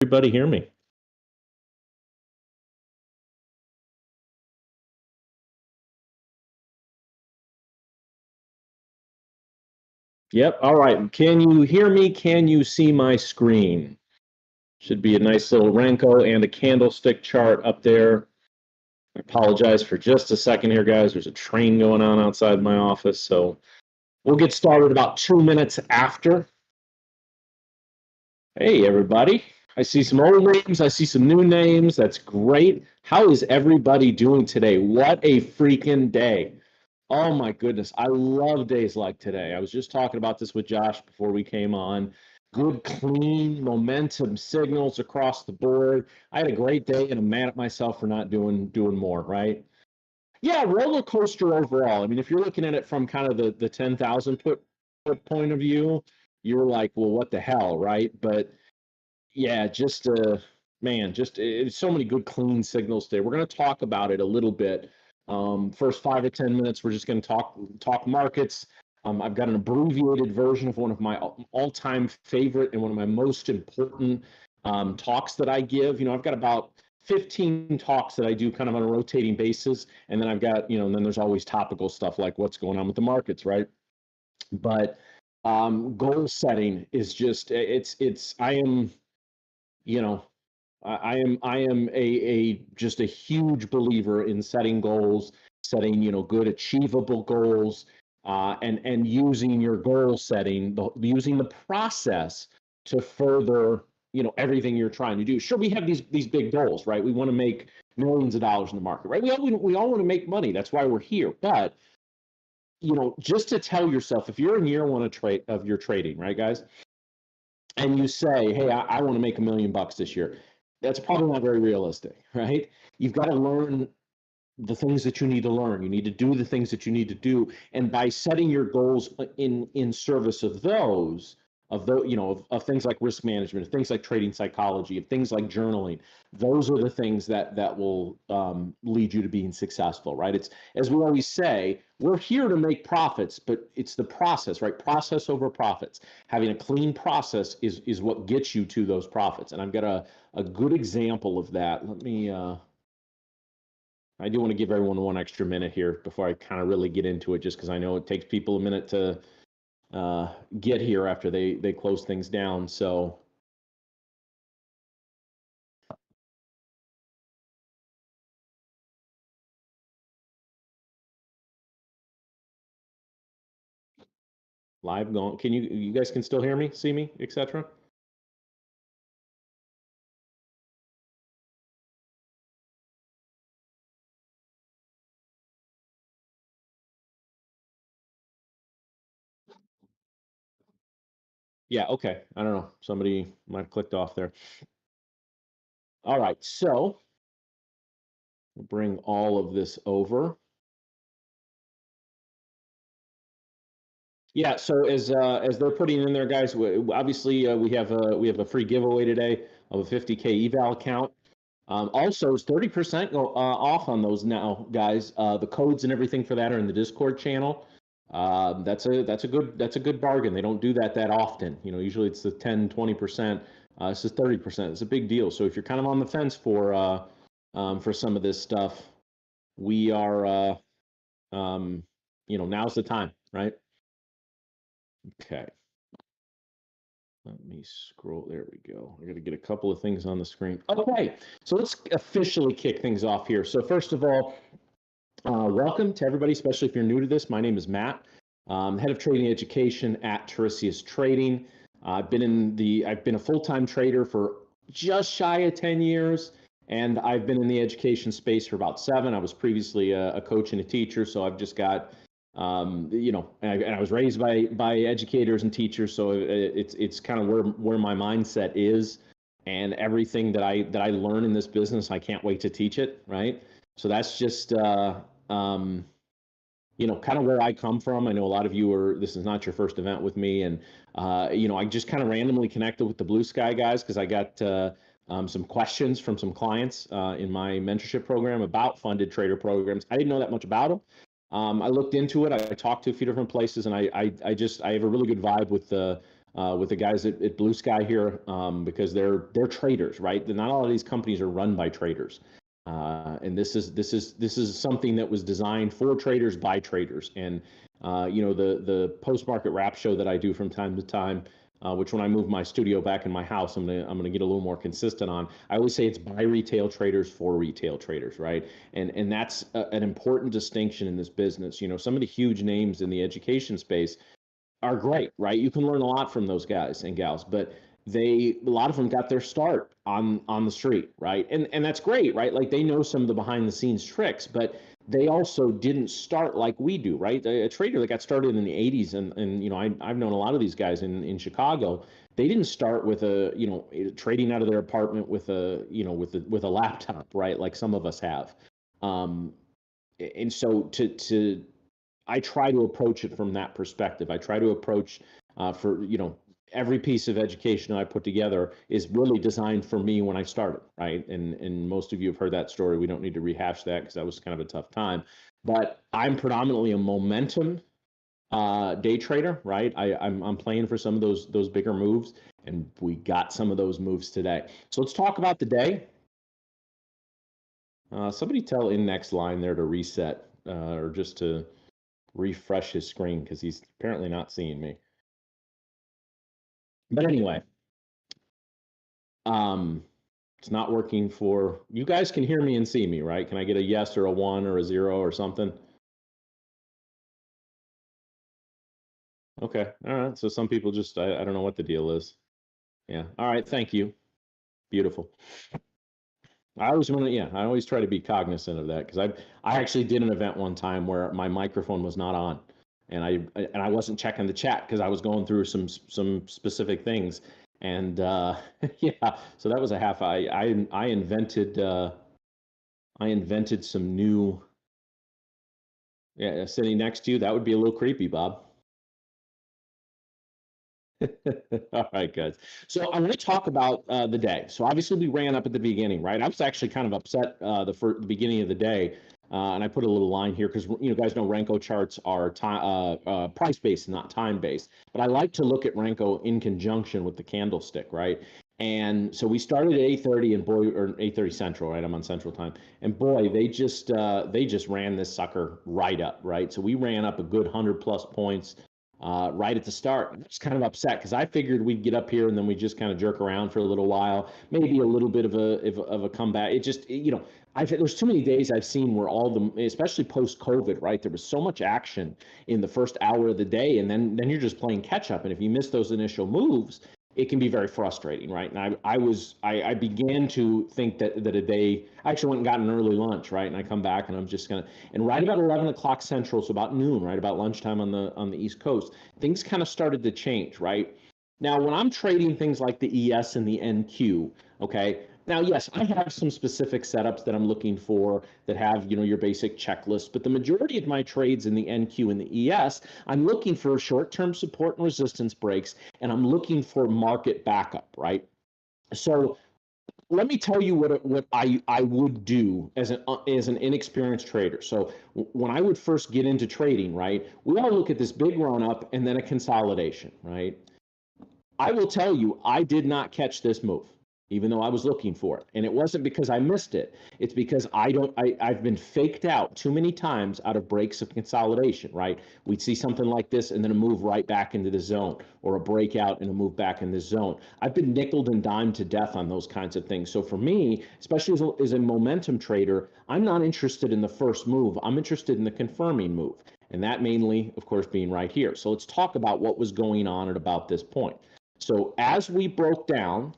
Everybody hear me? Yep. All right. Can you hear me? Can you see my screen? Should be a nice little Renko and a candlestick chart up there. I apologize for just a second here, guys. There's a train going on outside my office, so we'll get started about 2 minutes after. Hey, everybody. I see some old names. I see some new names. That's great. How is everybody doing today? What a freaking day. Oh my goodness. I love days like today. I was just talking about this with Josh before we came on. Good, clean momentum signals across the board. I had a great day and I'm mad at myself for not doing more, right? Yeah, roller coaster overall. I mean, if you're looking at it from kind of the 10,000 foot point of view, you're like, well, what the hell, right? But yeah, just man, just it's so many good clean signals today. We're going to talk about it a little bit. First 5 or 10 minutes, we're just going to talk markets. I've got an abbreviated version of one of my all-time favorite and one of my most important talks that I give. You know, I've got about 15 talks that I do kind of on a rotating basis, and then I've got, you know, and then there's always topical stuff like what's going on with the markets, right? But goal setting is just it's I am, you know, I am a just a huge believer in setting goals, setting, you know, good achievable goals, and using your goal setting, using the process to further, you know, everything you're trying to do. Sure, we have these big goals, right? We want to make millions of dollars in the market, right? We all want to make money. That's why we're here. But you know, just to tell yourself, if you're in year one of your trading, right, guys, and you say, hey, I want to make $1 million this year, that's probably not very realistic, right? You've got to learn the things that you need to learn. You need to do the things that you need to do, and by setting your goals in service of the you know of things like risk management, of things like trading psychology, of things like journaling, those are the things that will lead you to being successful, right? It's, as we always say, we're here to make profits, but it's the process, right? Process over profits. Having a clean process is what gets you to those profits. And I've got a good example of that. Let me I do want to give everyone one extra minute here before I kind of really get into it, just because I know it takes people a minute to get here after they close things down. So live going. Can you guys can still hear me, see me, etc.? Yeah, okay. I don't know. Somebody might have clicked off there. All right, so we'll bring all of this over. Yeah, so as they're putting in there, guys, obviously we have a free giveaway today of a 50K eval account. Also, it's 30% off on those now, guys. The codes and everything for that are in the Discord channel. That's a good bargain. They don't do that often. You know, usually it's the 10-20%. This is 30%. It's a big deal. So if you're kind of on the fence for some of this stuff, we are you know, now's the time, right? Okay. Let me scroll. There we go. I got to get a couple of things on the screen. Okay, so let's officially kick things off here. So first of all, welcome to everybody, especially if you're new to this. My name is Matt, head of trading education at Teresius Trading. I've been a full-time trader for just shy of 10 years, and I've been in the education space for about 7. I was previously a coach and a teacher, so I've just got you know, and I was raised by educators and teachers, so it's kind of where my mindset is, and everything that I learn in this business, I can't wait to teach it, right? So that's just you know, kind of where I come from. I know a lot of you are, this is not your first event with me, and you know, I just kind of randomly connected with the BluSky guys because I got some questions from some clients in my mentorship program about funded trader programs. I didn't know that much about them. I looked into it. I talked to a few different places, and I have a really good vibe with the with the guys at BluSky here, because they're traders, right? Not all of these companies are run by traders, and this is something that was designed for traders by traders. And the post market wrap show that I do from time to time, which when I move my studio back in my house, I'm gonna get a little more consistent on. I always say it's by retail traders for retail traders, right? And that's an important distinction in this business. Some of the huge names in the education space are great, right? You can learn a lot from those guys and gals, but a lot of them got their start on the street, right? And that's great, right? Like they know some of the behind the scenes tricks, but they also didn't start like we do, right? A trader that got started in the 80s, and I've known a lot of these guys in Chicago. They didn't start with trading out of their apartment with a laptop, right? Like some of us have. And so I try to approach it from that perspective. I try to approach for every piece of education I put together is really designed for me when I started, right? And most of you have heard that story. We don't need to rehash that because that was kind of a tough time. But I'm predominantly a momentum day trader, right? I'm playing for some of those bigger moves, and we got some of those moves today. So let's talk about the day. Somebody tell Index Line there to reset or just to refresh his screen because he's apparently not seeing me. But anyway, it's not working for you guys. Can hear me and see me, right? Can I get a yes or a 1 or a 0 or something? Okay, all right. So some people just I don't know what the deal is. Yeah. All right. Thank you. Beautiful. I always try to be cognizant of that because I actually did an event one time where my microphone was not on, and I wasn't checking the chat because I was going through some specific things, and yeah, so that was a half. I invented some new. Yeah, sitting next to you, that would be a little creepy, Bob. All right, guys. So I want to talk about the day. So obviously we ran up at the beginning, right? I was actually kind of upset the beginning of the day, and I put a little line here because guys know Renko charts are price based, not time based. But I like to look at Renko in conjunction with the candlestick, right? And so we started at 8:30 and boy, or 8:30 Central, right? I'm on Central time, and boy, they just ran this sucker right up, right? So we ran up a good 100+ points right at the start. I'm just kind of upset because I figured we'd get up here and then we just kind of jerk around for a little while, maybe a little bit of a comeback. It just there's too many days I've seen where especially post COVID, right? There was so much action in the first hour of the day, and then you're just playing catch up. And if you miss those initial moves, it can be very frustrating, right? And I began to think that a day. I actually went and got an early lunch, right? And I come back and I'm just gonna. And right about 11 o'clock Central, so about noon, right about lunchtime on the East Coast, things kind of started to change, right? Now, when I'm trading things like the ES and the NQ, okay. Now, yes, I have some specific setups that I'm looking for that have, your basic checklist, but the majority of my trades in the NQ and the ES, I'm looking for short-term support and resistance breaks, and I'm looking for market backup, right? So let me tell you what I would do as an inexperienced trader. So when I would first get into trading, right, we all look at this big run up and then a consolidation, right? I will tell you, I did not catch this move, even though I was looking for it. And it wasn't because I missed it. It's because I've been faked out too many times out of breaks of consolidation, right? We'd see something like this and then a move right back into the zone, or a breakout and a move back in the zone. I've been nickeled and dimed to death on those kinds of things. So for me, especially as a momentum trader, I'm not interested in the first move. I'm interested in the confirming move. And that mainly, of course, being right here. So let's talk about what was going on at about this point. So as we broke down,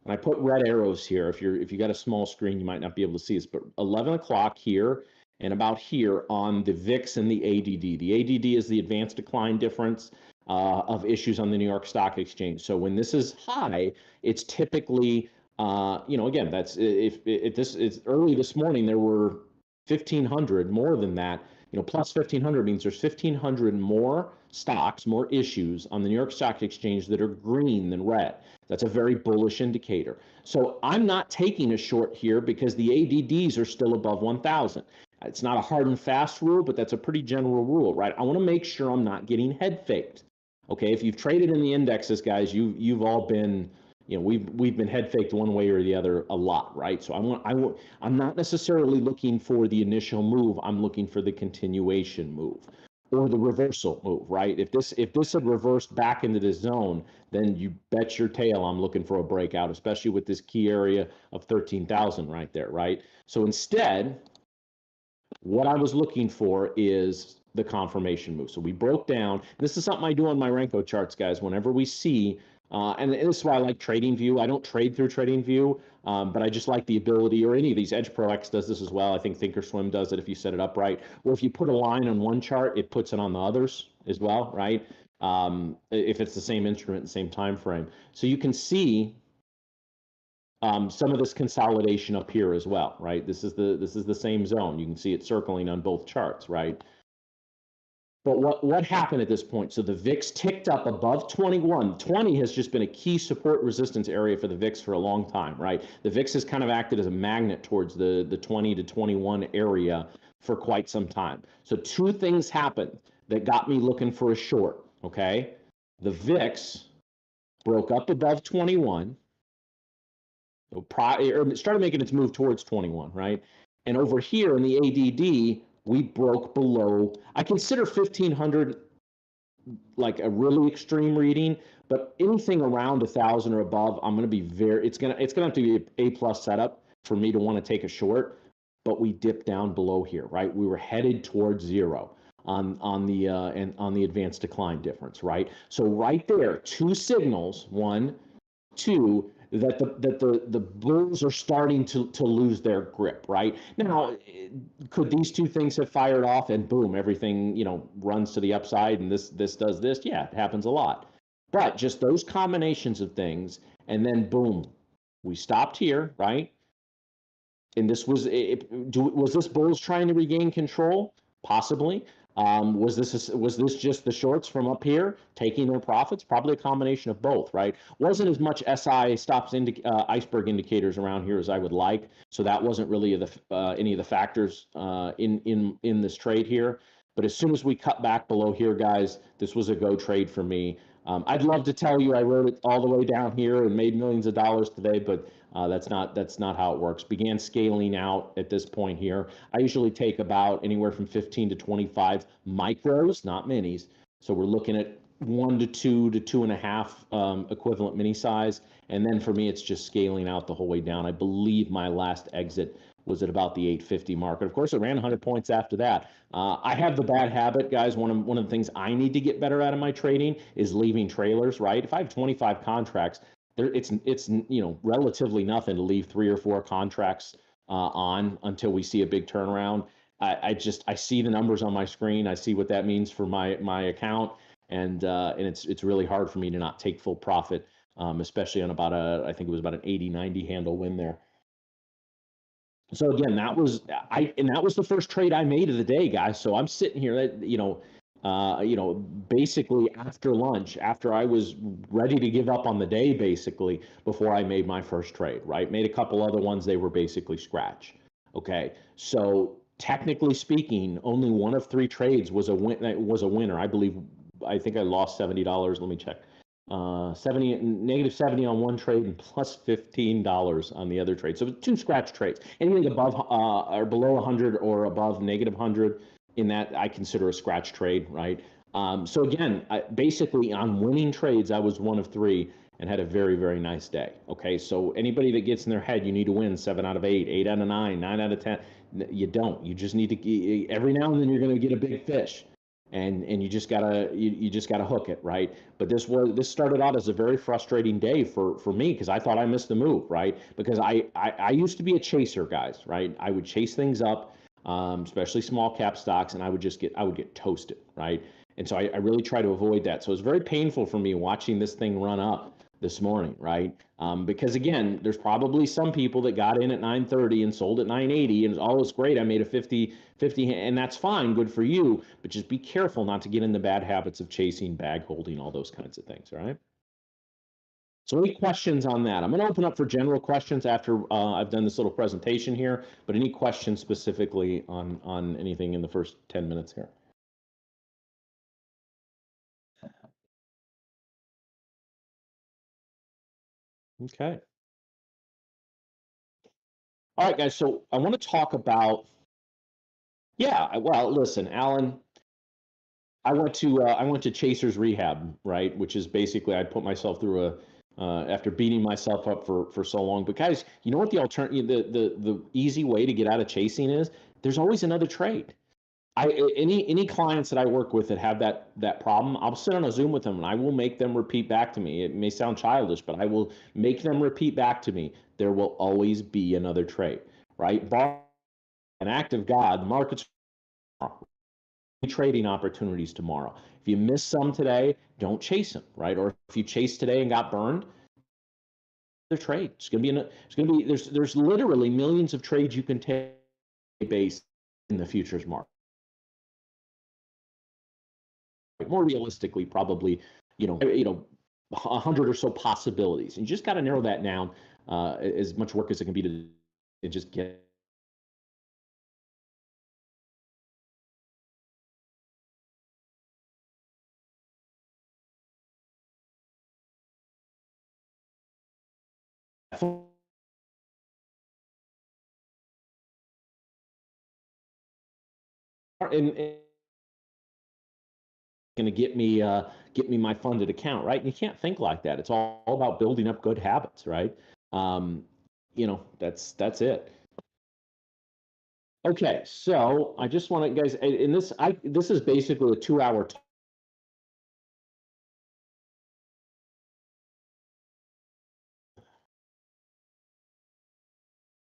and I put red arrows here. If you got a small screen, you might not be able to see this, but 11 o'clock here and about here on the VIX and the ADD. The ADD is the advanced decline difference of issues on the New York Stock Exchange. So when this is high, it's typically, again, that's if this is early this morning, there were 1,500 more than that. Plus 1,500 means there's 1,500 more stocks, more issues on the New York Stock Exchange that are green than red. That's a very bullish indicator. So I'm not taking a short here because the ADDs are still above 1,000. It's not a hard and fast rule, but that's a pretty general rule, right? I want to make sure I'm not getting head faked. Okay, if you've traded in the indexes, guys, you've all been, we've been head faked one way or the other a lot, right? So I'm not necessarily looking for the initial move. I'm looking for the continuation move or the reversal move, right? If this had reversed back into this zone, then you bet your tail I'm looking for a breakout, especially with this key area of 13,000 right there, right? So instead, what I was looking for is the confirmation move. So we broke down. This is something I do on my Renko charts, guys. Whenever we see, and this is why I like TradingView. I don't trade through TradingView, but I just like the ability, or any of these. Edge Pro X does this as well. I think Thinkorswim does it if you set it up right. Or if you put a line on one chart, it puts it on the others as well, right? If it's the same instrument, the same time frame. So you can see some of this consolidation up here as well, right? This is the same zone. You can see it circling on both charts, right? But what happened at this point? So the VIX ticked up above 21. 20 has just been a key support resistance area for the VIX for a long time, right? The VIX has kind of acted as a magnet towards the 20 to 21 area for quite some time. So two things happened that got me looking for a short, okay? The VIX broke up above 21. So it started making its move towards 21, right? And over here in the ADD, we broke below. I consider 1500 like a really extreme reading, but anything around 1,000 or above, I'm going to be it's going to have to be a plus setup for me to want to take a short. But we dipped down below here, right? We were headed towards zero on the advanced decline difference, right? So right there, two signals. One, two, that the bulls are starting to lose their grip, right? Now, could these two things have fired off and boom, everything, runs to the upside and this does this? Yeah, it happens a lot. But just those combinations of things, and then boom, we stopped here, right? And this was was this bulls trying to regain control? Possibly. Was this just the shorts from up here taking their profits? Probably a combination of both, right? Wasn't as much SI stops iceberg indicators around here as I would like, so that wasn't really any of the factors in this trade here. But as soon as we cut back below here, guys, this was a go trade for me. I'd love to tell you I wrote it all the way down here and made millions of dollars today, but that's not how it works. Began scaling out at this point here. I usually take about anywhere from 15 to 25 micros, not minis. So we're looking at 1 to 2 to 2.5 equivalent mini size. And then for me, it's just scaling out the whole way down. I believe my last exit was at about the 850 mark. And of course, it ran 100 points after that. I have the bad habit, guys. One of the things I need to get better at in my trading is leaving trailers, right? If I have 25 contracts, it's relatively nothing to leave 3 or 4 contracts on until we see a big turnaround. I see the numbers on my screen. I see what that means for my account, and it's really hard for me to not take full profit, especially on I think it was about an 80-90 handle win there. So again, that was the first trade I made of the day, guys. So I'm sitting here, basically after lunch, after I was ready to give up on the day, basically before I made my first trade. Right, made a couple other ones. They were basically scratch. Okay, so technically speaking, only one of 3 trades was a winner. I believe. I think I lost $70. Let me check. -70 on one trade and plus $15 on the other trade. So 2 scratch trades. Anything above or below 100 or above -100 in that I consider a scratch trade, right? So again, basically on winning trades, I was one of 3 and had a very, very nice day. Okay, so anybody that gets in their head, you need to win 7 out of 8, 8 out of 9, 9 out of 10, you don't. You just need to, every now and then you're going to get a big fish. And you just gotta hook it, right? But this started out as a very frustrating day for me because I thought I missed the move, right? Because I used to be a chaser, guys, right? I would chase things up, especially small cap stocks, and I would get toasted, right? And so I really try to avoid that. So it's very painful for me watching this thing run up this morning, right? Because again, there's probably some people that got in at 930 and sold at 980 and oh, it's great. I made a 50, and that's fine. Good for you. But just be careful not to get in the bad habits of chasing, bag holding, all those kinds of things, all right? So any questions on that? I'm going to open up for general questions after I've done this little presentation here, but any questions specifically on anything in the first 10 minutes here? Okay. All right, guys. So I want to talk about, yeah, well, listen, Alan, I went to Chasers Rehab, right? Which is basically I put myself through a after beating myself up for so long. But guys, you know what the alternative, the easy way to get out of chasing is? There's always another trade. Any clients that I work with that have that problem, I'll sit on a Zoom with them and I will make them repeat back to me. It may sound childish, but I will make them repeat back to me. There will always be another trade, right? Bar an act of God, the markets trading opportunities tomorrow. If you miss some today, don't chase them, right? Or if you chase today and got burned, the trade. It's gonna be there's literally millions of trades you can take based in the futures market. More realistically, probably, you know, 100 or so possibilities. And you just got to narrow that down as much work as it can be to just get and going to get me my funded account, right? And you can't think like that. It's all about building up good habits, right? Um, that's it. Okay, so I just want to guys, in this is basically a 2 hour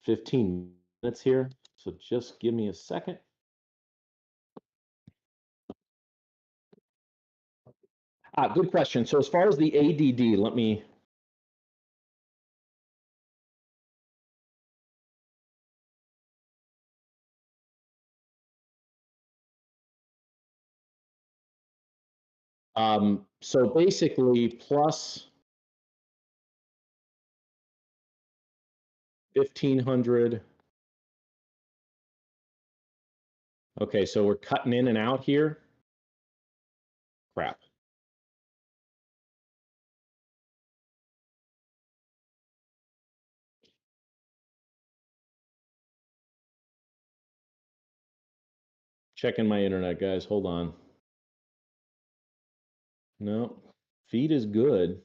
15 minutes here. So just give me a second. Good question. So as far as the ADD, let me 'So basically plus 1,500. Okay, so we're cutting in and out here. Crap. Checking my internet, guys. Hold on. No, feed is good.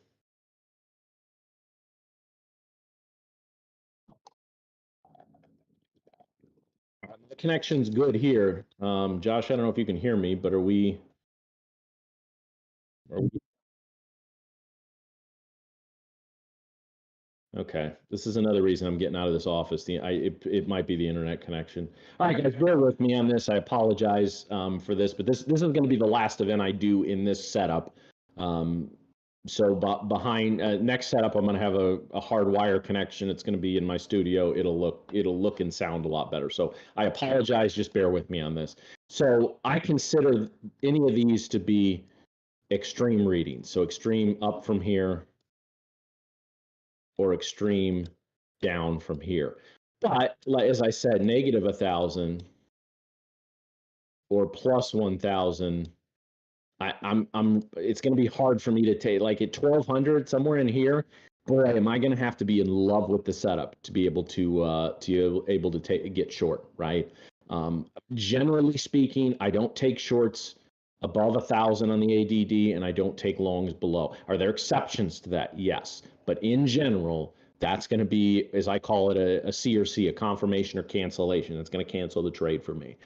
The connection's good here. Josh, I don't know if you can hear me, but are we okay? This is another reason I'm getting out of this office. It might be the internet connection. All right, guys, bear with me on this. I apologize for this, but this is going to be the last event I do in this setup. So behind next setup, I'm going to have a hard wire connection. It's going to be in my studio. It'll look and sound a lot better. So I apologize. Just bear with me on this. So I consider any of these to be extreme readings. So extreme up from here or extreme down from here. But as I said, negative 1,000 or plus 1,000. I'm it's going to be hard for me to take like at 1,200 somewhere in here. Boy, am I going to have to be in love with the setup to be able to get short, right? Generally speaking, I don't take shorts above 1,000 on the ADD, and I don't take longs below. Are there exceptions to that? Yes, but in general, that's going to be, as I call it, a C or C, a confirmation or cancellation. That's going to cancel the trade for me.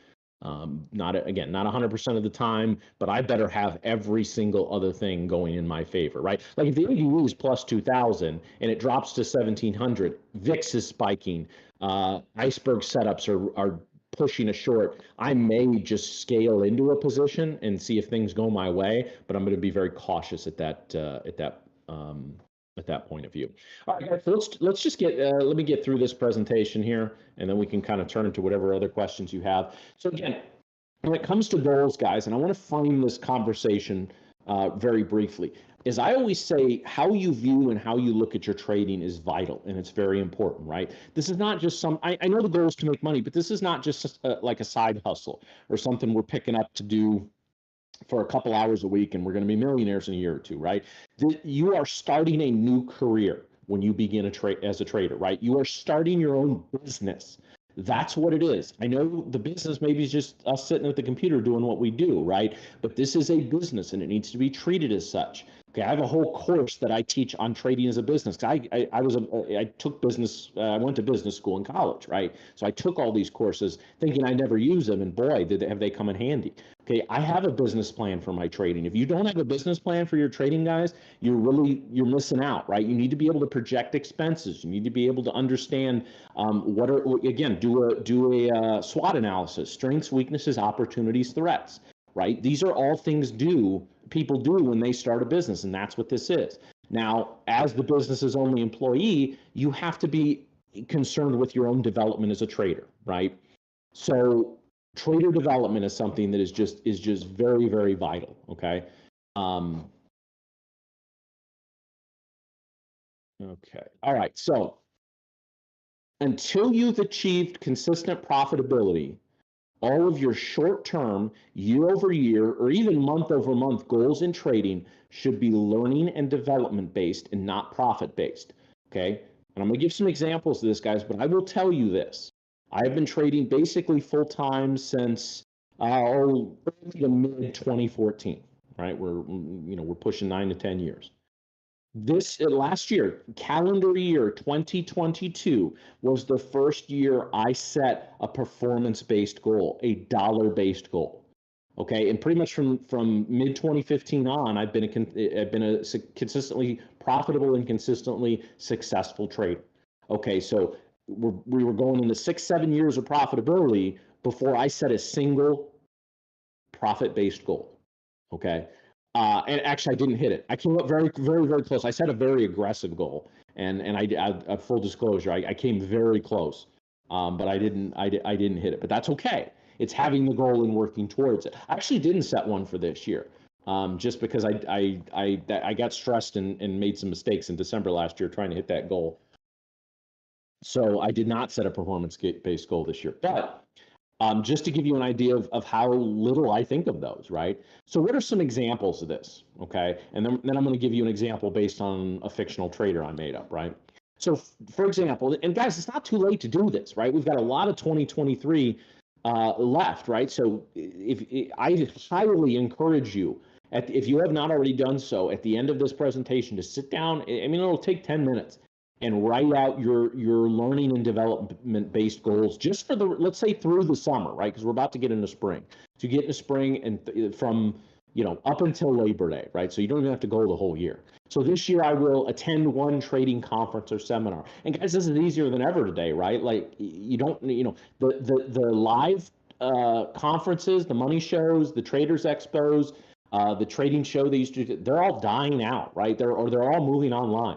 Not again, not 100% of the time, but I better have every single other thing going in my favor, right? Like if the ADU is plus 2,000 and it drops to 1,700, VIX is spiking, iceberg setups are pushing a short. I may just scale into a position and see if things go my way, but I'm going to be very cautious at that point of view. All right, guys, so let's just let me get through this presentation here, and then we can kind of turn to whatever other questions you have. So again, when it comes to goals, guys, and I want to frame this conversation very briefly, is I always say how you view and how you look at your trading is vital, and it's very important, right? This is not just I know the goal is to make money, but this is not just like a side hustle or something we're picking up to do for a couple hours a week and we're going to be millionaires in a year or two, right? You are starting a new career. when you begin a trade as a trader, right? You are starting your own business. That's what it is. I know the business maybe is just us sitting at the computer doing what we do, right? But this is a business and it needs to be treated as such. Okay, I have a whole course that I teach on trading as a business. I took business. I went to business school in college, right? So I took all these courses thinking I never use them, and boy, have they come in handy. Okay, I have a business plan for my trading. If you don't have a business plan for your trading, guys, you're missing out, right? You need to be able to project expenses. You need to be able to understand do a SWOT analysis: strengths, weaknesses, opportunities, threats. Right? These are all things people do when they start a business, and that's what this is. Now, as the business's only employee, you have to be concerned with your own development as a trader, right? So trader development is something that is just very, very vital. Okay. Okay. All right. So until you've achieved consistent profitability, all of your short-term, year-over-year, or even month-over-month goals in trading should be learning and development based and not profit based. Okay. And I'm going to give some examples of this, guys, but I will tell you this. I have been trading basically full-time since early to mid 2014. Right. We're pushing 9 to 10 years. This last year, calendar year 2022, was the first year I set a performance-based goal, a dollar-based goal. Okay, and pretty much from mid 2015 on, I've been a consistently profitable and consistently successful trader. Okay, so we were going into 6-7 years of profitability before I set a single profit-based goal. Okay. And actually, I didn't hit it. I came up very, very, very close. I set a very aggressive goal, and I full disclosure, I came very close, but I didn't hit it. But that's okay. It's having the goal and working towards it. I actually didn't set one for this year, just because I got stressed and made some mistakes in December last year trying to hit that goal. So I did not set a performance-based goal this year, but just to give you an idea of how little I think of those, right? So what are some examples of this, okay? And then I'm going to give you an example based on a fictional trader I made up, right? So for example, and guys, it's not too late to do this, right? We've got a lot of 2023 left, right? So I highly encourage you, if you have not already done so, at the end of this presentation, to sit down. I mean, it'll take 10 minutes and write out your learning and development based goals just for let's say through the summer, right? Because we're about to get into spring. So you get into spring and from up until Labor Day, right? So you don't even have to go the whole year. So this year I will attend one trading conference or seminar. And guys, this is easier than ever today, right? Like you don't, the live conferences, the money shows, the traders expos, the trading show they used to do, they're all dying out, right? They're all moving online.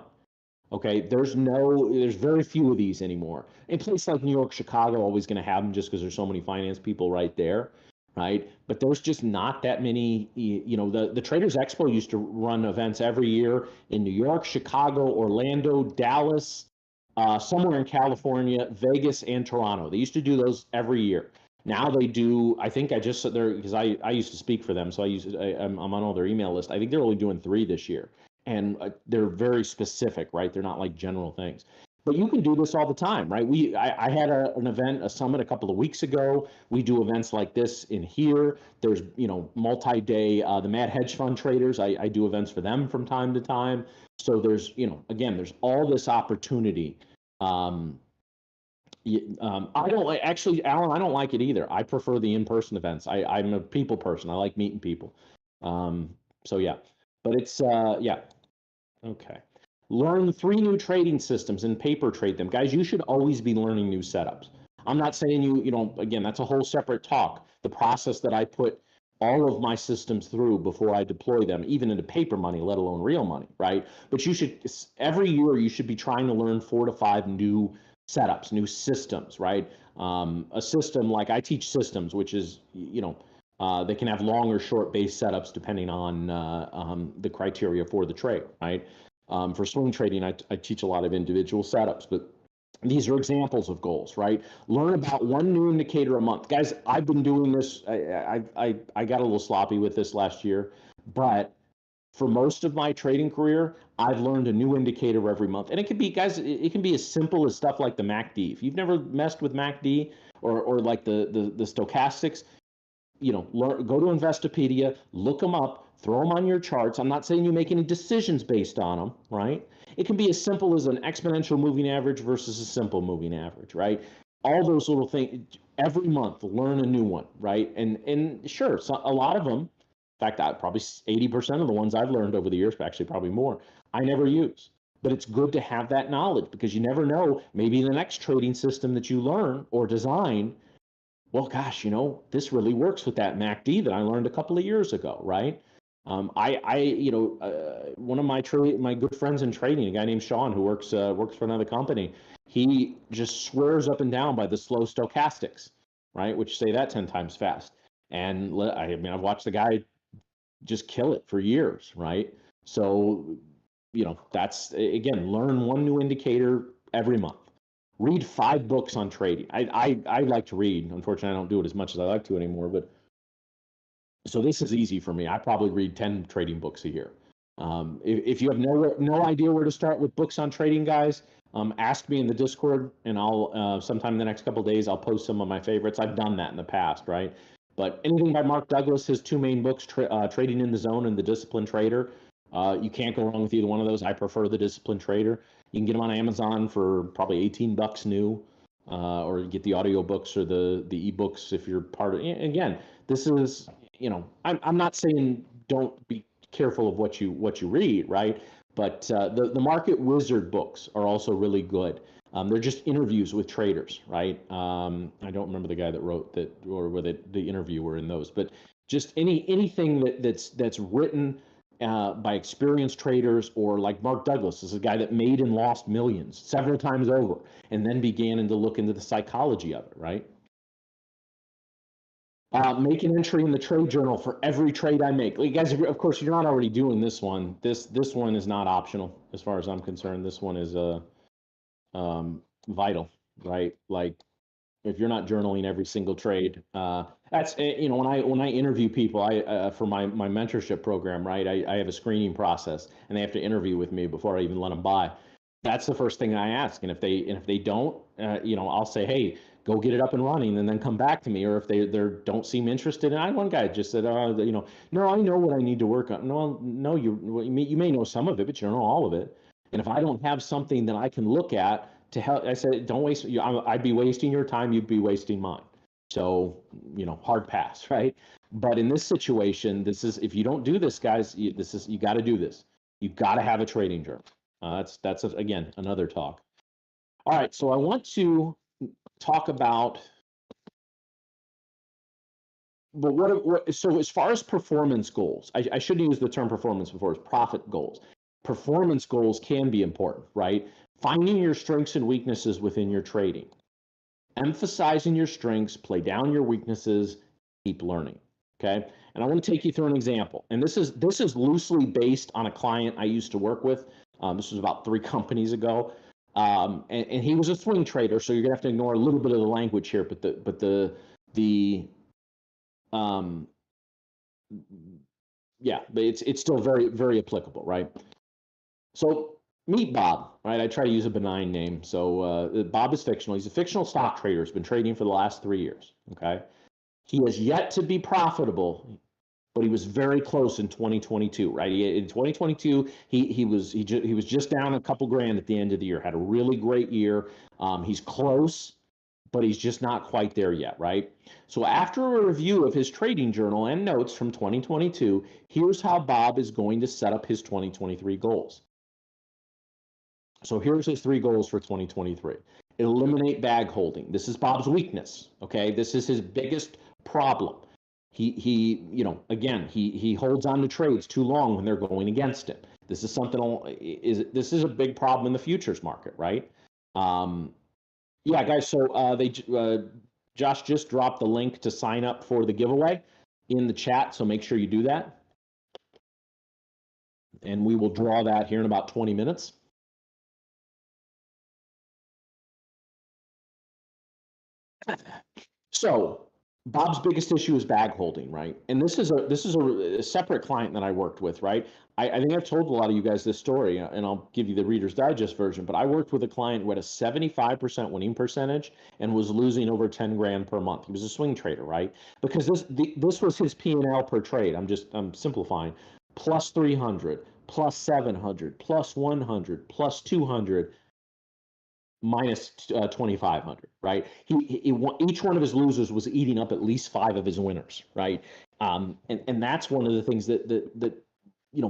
Okay, there's very few of these anymore. In places like New York, Chicago, always going to have them just because there's so many finance people right there, right? But there's just not that many. The Traders Expo used to run events every year in New York, Chicago, Orlando, Dallas, somewhere in California, Vegas, and Toronto. They used to do those every year. Now they do. I think I just sit there because I used to speak for them, so I'm on all their email list. I think they're only doing 3 this year. And they're very specific, right? They're not like general things. But you can do this all the time, right? I had an event, a summit a couple of weeks ago. We do events like this in here. There's, multi-day, the Mad Hedge Fund traders. I do events for them from time to time. So there's, again, there's all this opportunity. I don't like, actually, Alan, I don't like it either. I prefer the in-person events. I'm a people person. I like meeting people. So yeah, but it's, yeah. Okay. Learn 3 new trading systems and paper trade them. Guys, you should always be learning new setups. I'm not saying again, that's a whole separate talk. The process that I put all of my systems through before I deploy them, even into paper money, let alone real money, right? But every year, you should be trying to learn 4 to 5 new setups, new systems, right? A system like I teach systems, which is, they can have long or short base setups depending on the criteria for the trade, right? For swing trading, I teach a lot of individual setups, but these are examples of goals, right? Learn about 1 new indicator a month. Guys, I've been doing this. I got a little sloppy with this last year, but for most of my trading career, I've learned a new indicator every month. And it can be, guys, it can be as simple as stuff like the MACD. If you've never messed with MACD or like the stochastics, go to Investopedia, look them up, throw them on your charts. I'm not saying you make any decisions based on them, right? It can be as simple as an exponential moving average versus a simple moving average, right? All those little things, every month, learn a new one, right? And sure, so a lot of them, in fact, probably 80% of the ones I've learned over the years, actually probably more, I never use. But it's good to have that knowledge because you never know, maybe the next trading system that you learn or design, well, gosh, this really works with that MACD that I learned a couple of years ago, right? One of my good friends in trading, a guy named Sean who works for another company, he just swears up and down by the slow stochastics, right? Which say that 10 times fast. And I've watched the guy just kill it for years, right? So, that's, again, learn one new indicator every month. Read 5 books on trading. I like to read. Unfortunately, I don't do it as much as I like to anymore, but so this is easy for me. I probably read 10 trading books a year. If you have no idea where to start with books on trading, guys, ask me in the Discord, and I'll sometime in the next couple of days I'll post some of my favorites. I've done that in the past, right? But anything by Mark Douglas, his 2 main books, Trading in the Zone and The Disciplined Trader, you can't go wrong with either one of those. I prefer The Disciplined Trader. You can get them on Amazon for probably $18 new, or get the audiobooks or the ebooks if you're part of. Again, this is, I'm not saying don't be careful of what you read, right? But the Market Wizard books are also really good. They're just interviews with traders, right? I don't remember the guy that wrote that or where the interviewer in those, but just anything that's written by experienced traders, or like Mark Douglas is a guy that made and lost millions several times over, and then began to look into the psychology of it, right? Make an entry in the trade journal for every trade I make. You guys, of course, you're not already doing this one. This one is not optional as far as I'm concerned. This one is vital, right? Like, if you're not journaling every single trade, that's when I interview people, I for my mentorship program, right? I have a screening process, and they have to interview with me before I even let them buy. That's the first thing I ask, and if they don't, I'll say, hey, go get it up and running, and then come back to me. Or if they don't seem interested, and I had one guy just said, no, I know what I need to work on. No, you may know some of it, but you don't know all of it. And if I don't have something that I can look at to help, I said, don't waste. I'd be wasting your time. You'd be wasting mine. So, hard pass, right? But in this situation, if you don't do this, guys, you got to do this. You got to have a trading journal. That's again another talk. All right, so I want to talk about, but so as far as performance goals, I shouldn't use the term performance before, it's profit goals. Performance goals can be important, right? Finding your strengths and weaknesses within your trading, emphasizing your strengths, play down your weaknesses, keep learning. Okay, and I want to take you through an example, and this is loosely based on a client I used to work with. This was about 3 companies ago. And he was a swing trader, so you're gonna have to ignore a little bit of the language here, but but it's still very, very applicable, right? So meet Bob, right? I try to use a benign name. So Bob is fictional. He's a fictional stock trader. He's been trading for the last 3 years. Okay, he has yet to be profitable, but he was very close in 2022, right? In 2022, he was just down a couple grand at the end of the year. Had a really great year. He's close, but he's just not quite there yet, right? So after a review of his trading journal and notes from 2022, here's how Bob is going to set up his 2023 goals. So here's his 3 goals for 2023. Eliminate bag holding. This is Bob's weakness, okay? This is his biggest problem. He holds on to trades too long when they're going against him. This is this is a big problem in the futures market, right? Yeah, guys. So Josh just dropped the link to sign up for the giveaway in the chat, so make sure you do that, and we will draw that here in about 20 minutes. So Bob's biggest issue is bag holding, right? And this is a separate client that I worked with, right? I think I've told a lot of you guys this story, and I'll give you the Reader's Digest version. But I worked with a client who had a 75% winning percentage and was losing over 10 grand per month. He was a swing trader, right? Because this was his P&L per trade. I'm simplifying. Plus 300, plus 700, plus 100, plus 200, minus 2,500, right? Each one of his losers was eating up at least five of his winners, right? And that's one of the things that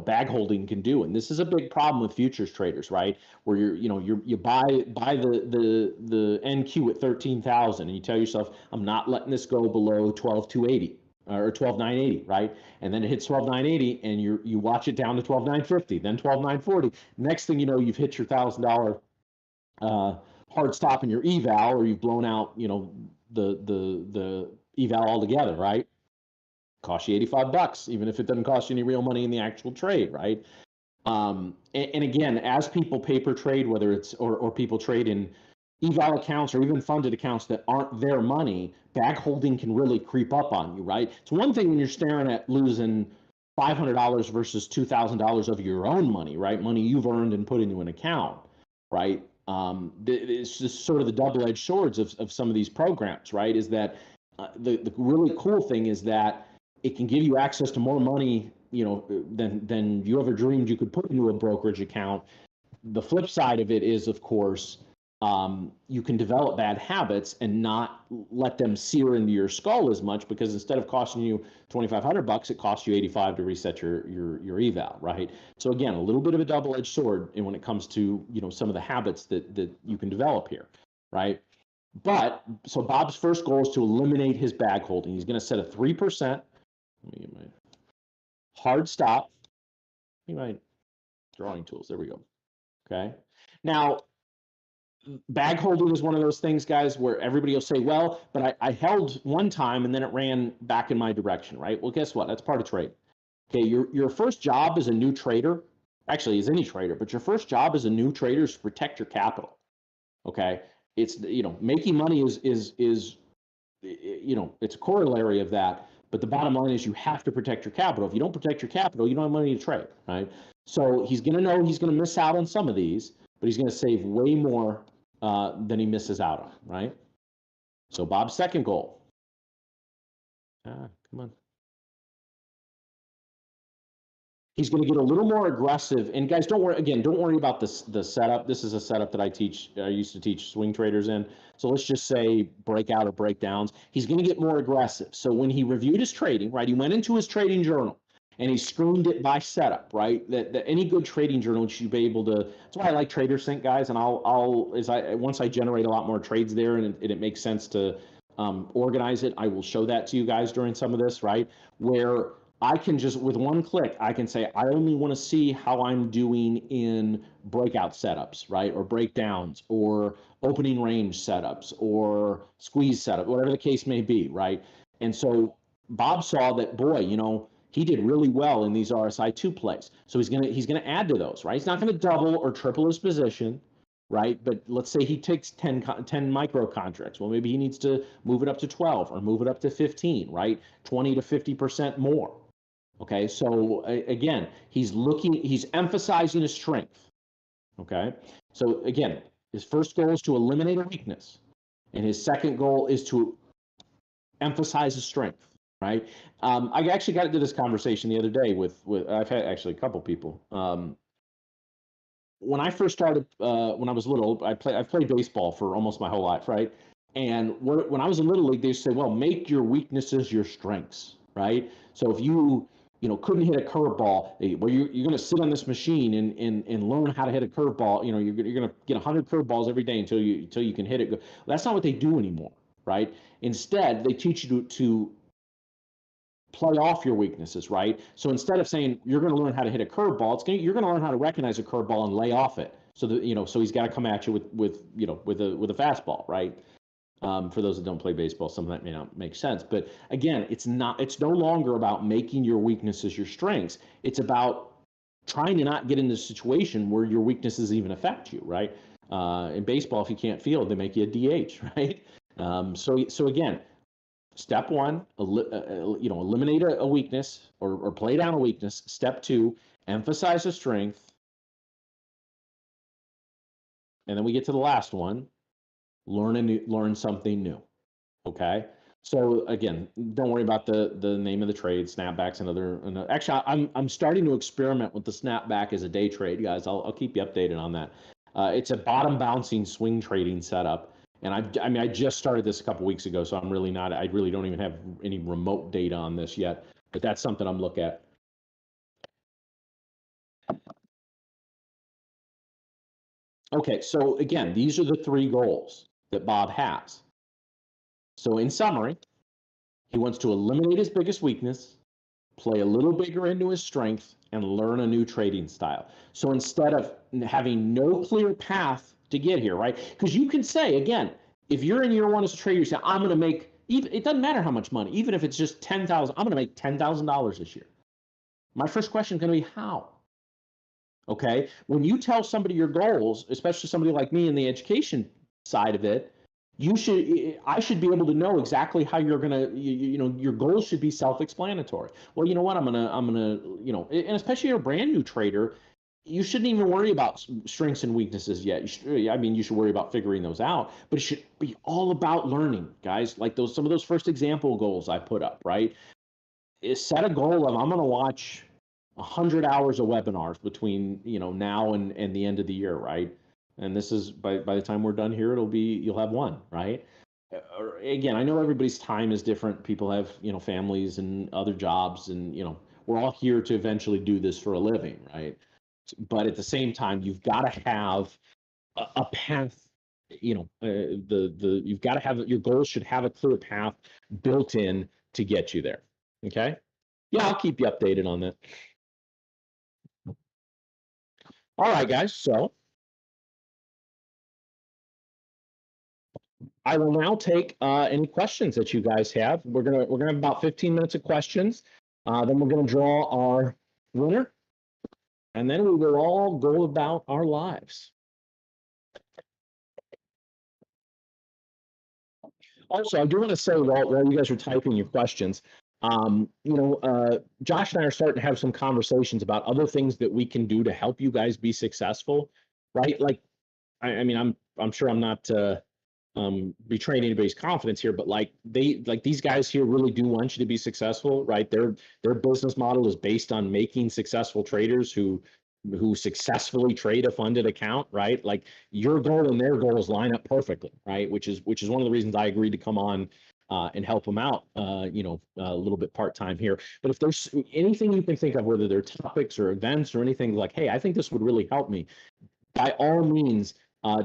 bag holding can do. And this is a big problem with futures traders, right? Where you buy the NQ at 13,000 and you tell yourself, I'm not letting this go below 12,280 or 12,980, right? And then it hits 12,980 and you watch it down to 12,950, then 12,940. Next thing you know, you've hit your $1,000 hard stop in your eval, or you've blown out, the eval altogether, right? Cost you $85, even if it doesn't cost you any real money in the actual trade, right? And again, as people paper trade, whether it's or people trade in eval accounts or even funded accounts that aren't their money, bag holding can really creep up on you, right? It's one thing when you're staring at losing $500 versus $2,000 of your own money, right? Money you've earned and put into an account, right? It's just sort of the double-edged swords of some of these programs, right? Is that the really cool thing is that it can give you access to more money, than you ever dreamed you could put into a brokerage account. The flip side of it is, of course, you can develop bad habits and not let them sear into your skull as much, because instead of costing you $2,500, it costs you 85 to reset your eval, right? So again, a little bit of a double-edged sword when it comes to some of the habits that you can develop here, right? But so Bob's first goal is to eliminate his bag holding. He's going to set a 3%. Let me get my hard stop. My drawing tools. There we go. Okay. Now, bag holding is one of those things, guys, where everybody will say, well, but I held one time and then it ran back in my direction, right? Well, guess what? That's part of trade. Okay, your first job as a new trader, actually as any trader, but your first job as a new trader is to protect your capital. Okay, it's making money is it's a corollary of that. But the bottom line is you have to protect your capital. If you don't protect your capital, you don't have money to trade, right? So he's going to know he's going to miss out on some of these, but he's going to save way more than he misses out on, right? So Bob's second goal. Come on. He's going to get a little more aggressive. And guys, don't worry about the setup. This is a setup that I used to teach swing traders in. So let's just say breakout or breakdowns. He's going to get more aggressive. So when he reviewed his trading, right, he went into his trading journal and he screened it by setup, right? That any good trading journal should be able to. That's why I like TraderSync, guys. And once I generate a lot more trades there and it makes sense to organize it, I will show that to you guys during some of this, right? Where I can just, with one click, I can say, I only want to see how I'm doing in breakout setups, right? Or breakdowns, or opening range setups, or squeeze setup, whatever the case may be, right? And so Bob saw that, boy, he did really well in these RSI2 plays. So he's gonna add to those, right? He's not gonna double or triple his position, right? But let's say he takes 10 micro contracts. Well, maybe he needs to move it up to 12 or move it up to 15, right? 20 to 50% more. Okay, so again, he's emphasizing his strength. Okay, so again, his first goal is to eliminate a weakness, and his second goal is to emphasize his strength. Right? I actually got into this conversation the other day with I've had actually a couple people. When I first started, when I was little, I've played baseball for almost my whole life, right? And when I was in little league, they say, well, make your weaknesses your strengths, right? So if you couldn't hit a curveball, well, you're going to sit on this machine and learn how to hit a curveball. You're going to get 100 curveballs every day until you can hit it. Well, that's not what they do anymore, right? Instead, they teach you to play off your weaknesses, right? So instead of saying you're going to learn how to hit a curveball, you're going to learn how to recognize a curveball and lay off it. So that so he's got to come at you with a fastball, right? For those that don't play baseball, some of that may not make sense. But again, it's no longer about making your weaknesses your strengths. It's about trying to not get in this situation where your weaknesses even affect you, right? In baseball, if you can't field, they make you a DH, right? So again, Step one, eliminate a weakness or play down a weakness. Step two, emphasize a strength. And then we get to the last one, learn something new. Okay. So again, don't worry about the name of the trade, snapbacks and other. Actually, I'm starting to experiment with the snapback as a day trade, guys. I'll keep you updated on that. It's a bottom bouncing swing trading setup, and I just started this a couple weeks ago, so I'm really not. I really don't even have any remote data on this yet, but that's something I'm looking at. Okay, so again, these are the three goals that Bob has. So in summary, he wants to eliminate his biggest weakness, play a little bigger into his strength, and learn a new trading style. So instead of having no clear path to get here, right? Because you can say, again, if you're in year one as a trader, you say, I'm going to make, even, it doesn't matter how much money, even if it's just 10,000, I'm going to make $10,000 this year. My first question is going to be how? Okay. When you tell somebody your goals, especially somebody like me in the education side of it, I should be able to know exactly how you're gonna, your goals should be self-explanatory. Well, you know what, I'm gonna, and especially you're a brand new trader, you shouldn't even worry about strengths and weaknesses yet. You should worry about figuring those out, but it should be all about learning, guys. Like some of those first example goals I put up, right? Is set a goal of I'm gonna watch 100 hours of webinars between now and the end of the year, right? And this is by the time we're done here, you'll have one, right? Again, I know everybody's time is different. People have families and other jobs, and we're all here to eventually do this for a living, right? But at the same time, you've got to have a path. You've got to have your goals should have a clear path built in to get you there. Okay. Yeah, I'll keep you updated on that. All right, guys. So I will now take any questions that you guys have. We're gonna have about 15 minutes of questions. Then we're gonna draw our winner, and then we will all go about our lives. Also, I do want to say while you guys are typing your questions, Josh and I are starting to have some conversations about other things that we can do to help you guys be successful, right? Like, I mean, I'm sure I'm not betraying anybody's confidence here, but like these guys here really do want you to be successful, right? Their business model is based on making successful traders who successfully trade a funded account, right? Like your goal and their goals line up perfectly, right? Which is one of the reasons I agreed to come on and help them out, a little bit part-time here. But if there's anything you can think of, whether they're topics or events or anything like, hey, I think this would really help me, by all means,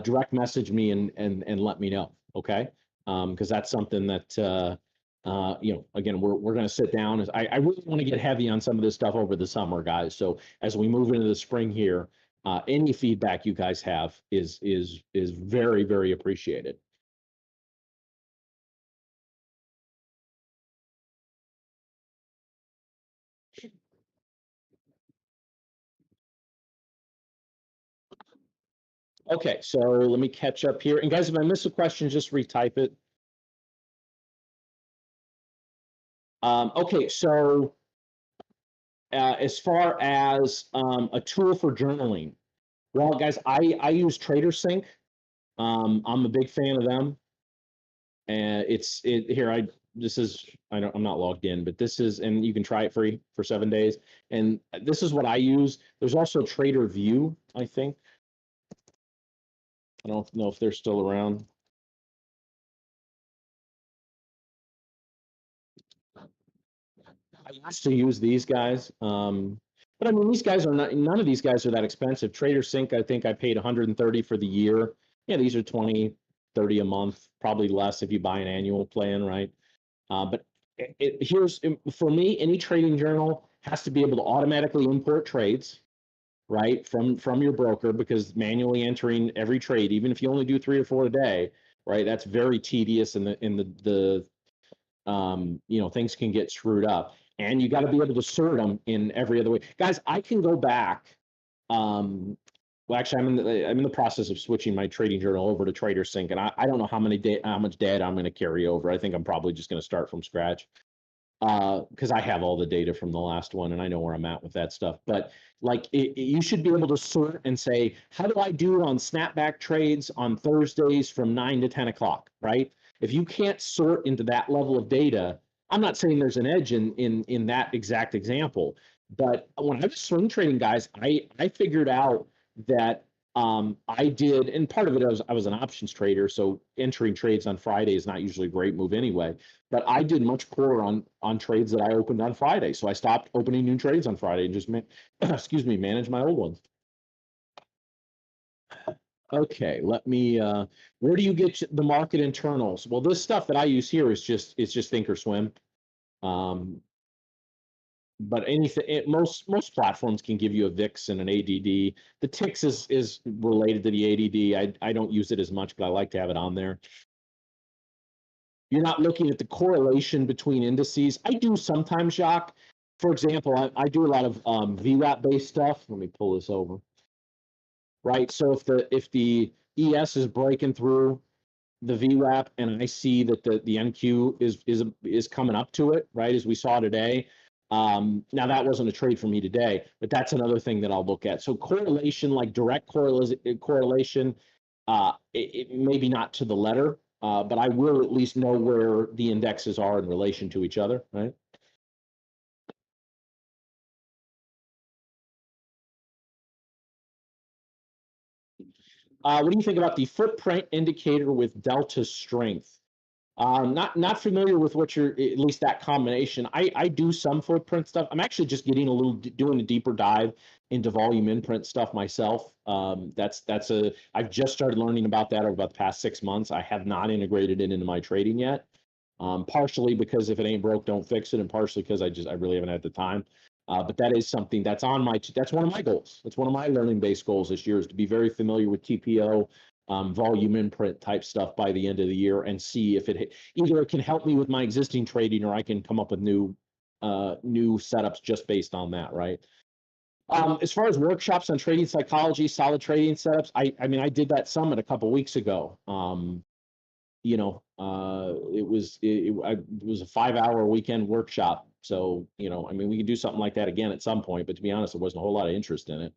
direct message me and let me know, okay? Because that's something that again, we're going to sit down. I really want to get heavy on some of this stuff over the summer, guys. So as we move into the spring here, any feedback you guys have is very, very appreciated. Okay, so let me catch up here. And guys, if I miss a question, just retype it. Okay, so as far as a tool for journaling, well, guys, I use TraderSync. I'm a big fan of them, and I'm not logged in, but this is, and you can try it free for 7 days. And this is what I use. There's also TraderView, I think. I don't know if they're still around. I used to use these guys. But I mean, these guys are none of these guys are that expensive. TraderSync, I think I paid 130 for the year. Yeah, these are 20, 30 a month, probably less if you buy an annual plan, right? But for me, any trading journal has to be able to automatically import trades, right, from your broker, because manually entering every trade, even if you only do 3 or 4 a day, right, that's very tedious, and things can get screwed up. And you got to be able to sort them in every other way. Guys, I can go back. Well, actually, I'm in the process of switching my trading journal over to TraderSync, and I don't know how much data I'm going to carry over. I think I'm probably just going to start from scratch because I have all the data from the last one and I know where I'm at with that stuff. But like you should be able to sort and say, how do I do on snapback trades on Thursdays from 9 to 10 o'clock, right? If you can't sort into that level of data, I'm not saying there's an edge in that exact example, but when I was swing trading, guys, I figured out that I did, and part of it I was an options trader, so entering trades on Friday is not usually a great move anyway. But I did much poorer on trades that I opened on Friday, so I stopped opening new trades on Friday and just excuse me, manage my old ones. Okay, let me. Where do you get the market internals? Well, this stuff that I use here is just Thinkorswim. Um, but anything, most platforms can give you a VIX and an ADD. The TIX is related to the ADD. I don't use it as much, but I like to have it on there. You're not looking at the correlation between indices. I do sometimes, Jacques. For example, I do a lot of VWAP based stuff. Let me pull this over. Right. So if the ES is breaking through the VWAP and I see that the NQ is coming up to it, right, as we saw today. Now that wasn't a trade for me today, but that's another thing that I'll look at. So correlation, like direct correlation, maybe not to the letter, but I will at least know where the indexes are in relation to each other, right? What do you think about the footprint indicator with delta strength? Not familiar with what you're, at least that combination. I do some footprint stuff. I'm actually just getting a little, doing a deeper dive into volume imprint stuff myself. I've just started learning about that over about the past 6 months. I have not integrated it into my trading yet. Partially because if it ain't broke, don't fix it, and partially because I really haven't had the time. But that is something that's that's one of my goals. That's one of my learning based goals this year is to be very familiar with TPO, volume imprint type stuff by the end of the year and see if either it can help me with my existing trading or I can come up with new setups just based on that, right? As far as workshops on trading psychology, solid trading setups, I mean I did that summit a couple weeks ago. It was a 5-hour weekend workshop. So, I mean, we could do something like that again at some point, but to be honest, there wasn't a whole lot of interest in it.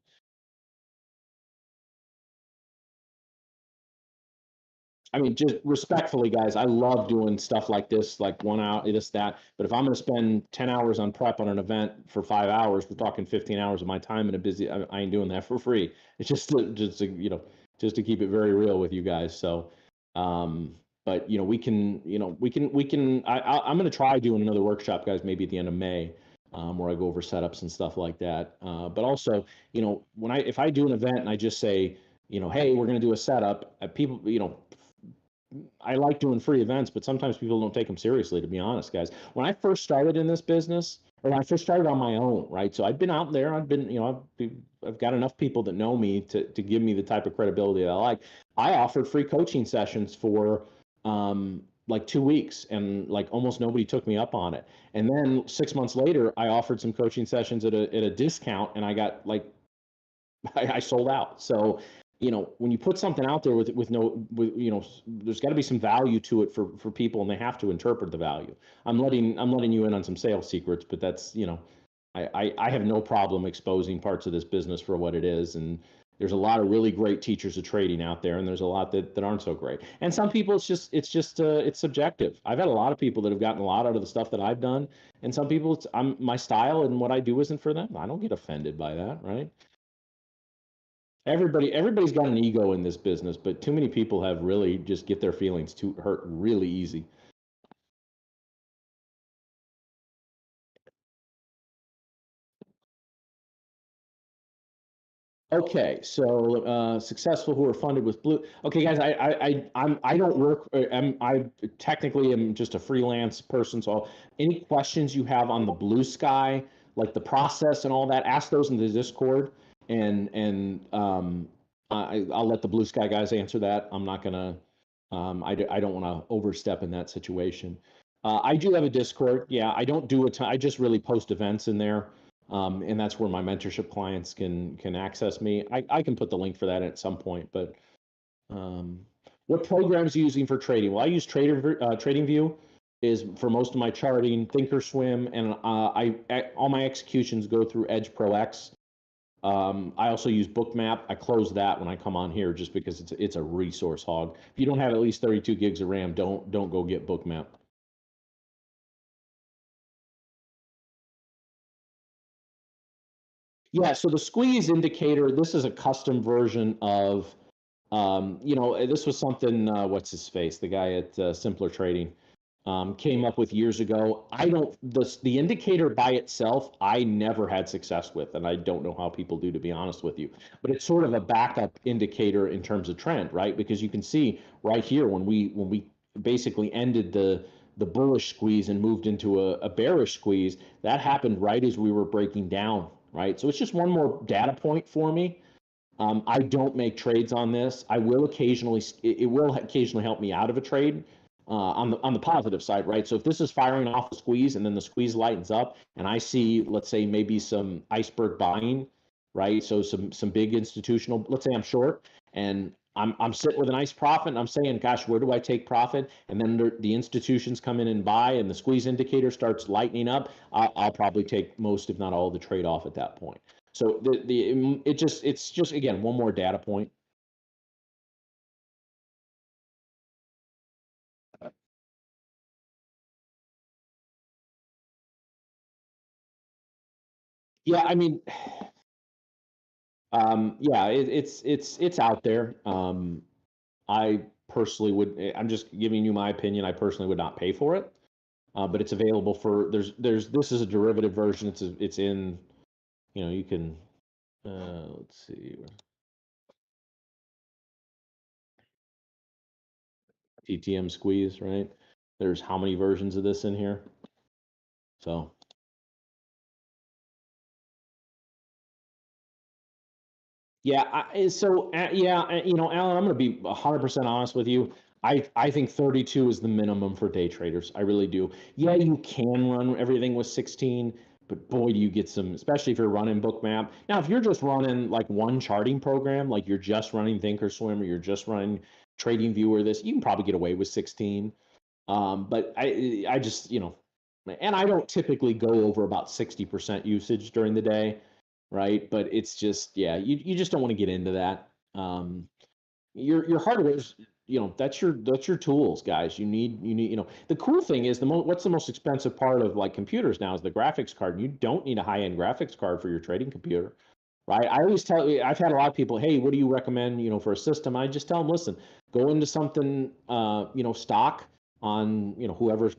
I mean, just respectfully, guys, I love doing stuff like this, like 1 hour, this, that. But if I'm going to spend 10 hours on prep on an event for 5 hours, we're talking 15 hours of my time in a busy, I ain't doing that for free. It's just to keep it very real with you guys. So, but I'm going to try doing another workshop, guys, maybe at the end of May, where I go over setups and stuff like that. But also, if I do an event and I just say, hey, we're going to do a setup, people, I like doing free events, but sometimes people don't take them seriously, to be honest, guys. When I first started in this business, or when I first started on my own, right? So I've been out there, I've got enough people that know me to give me the type of credibility that I like. I offered free coaching sessions for like 2 weeks, and like almost nobody took me up on it. And then 6 months later, I offered some coaching sessions at a discount, and I got like I sold out. So, when you put something out there with no, there's got to be some value to it for people, and they have to interpret the value. I'm letting you in on some sales secrets, but that's, I have no problem exposing parts of this business for what it is. And there's a lot of really great teachers of trading out there, and there's a lot that aren't so great. And some people, it's subjective. I've had a lot of people that have gotten a lot out of the stuff that I've done, and some people, my style and what I do isn't for them. I don't get offended by that, right? Everybody's got an ego in this business, but too many people have really just get their feelings too hurt really easy. Okay, so successful who are funded with Blue. Okay, guys, I don't work. I technically am just a freelance person. So any questions you have on the BluSky, like the process and all that, ask those in the Discord, and I'll let the BluSky guys answer that. I'm not gonna. I don't want to overstep in that situation. I do have a Discord. Yeah, I don't do a ton. I just really post events in there. And that's where my mentorship clients can access me. I can put the link for that at some point. But what programs are you using for trading? Well, I use TradingView is for most of my charting, Thinkorswim, and all my executions go through Edge Pro X. I also use Bookmap. I close that when I come on here just because it's a resource hog. If you don't have at least 32 gigs of RAM, don't go get Bookmap. Yeah, so the squeeze indicator, this is a custom version of, this was something, what's his face, the guy at Simpler Trading, came up with years ago. I don't, the indicator by itself, I never had success with, and I don't know how people do, to be honest with you. But it's sort of a backup indicator in terms of trend, right? Because you can see right here when we basically ended the bullish squeeze and moved into a bearish squeeze, that happened right as we were breaking down, right? So it's just one more data point for me. I don't make trades on this. I will occasionally, it will occasionally help me out of a trade on the positive side, right? So if this is firing off the squeeze and then the squeeze lightens up, and I see, let's say, maybe some iceberg buying, right? So some big institutional, let's say I'm short, and I'm sitting with a nice profit, and I'm saying, gosh, where do I take profit? And then the institutions come in and buy, and the squeeze indicator starts lightening up. I'll probably take most, if not all, of the trade off at that point. So it's just again one more data point. Yeah, I mean, yeah, it's out there. I personally would. I'm just giving you my opinion. I personally would not pay for it, but it's available for. There's this is a derivative version. It's in. You can. Let's see. TTM squeeze, right? There's how many versions of this in here? So yeah, Alan, I'm going to be 100% honest with you. I think 32 is the minimum for day traders. I really do. Yeah, you can run everything with 16, but boy, do you get some, especially if you're running Bookmap. Now, if you're just running like one charting program, like you're just running Thinkorswim or you're just running TradingView or this, you can probably get away with 16. But I just, and I don't typically go over about 60% usage during the day, right? But it's just, yeah, you just don't want to get into that. Your hardware's, that's your tools, guys. You need, the cool thing is what's the most expensive part of like computers now is the graphics card. You don't need a high-end graphics card for your trading computer, right? I always tell you, I've had a lot of people, hey, what do you recommend, for a system? I just tell them, listen, go into something, stock on, whoever's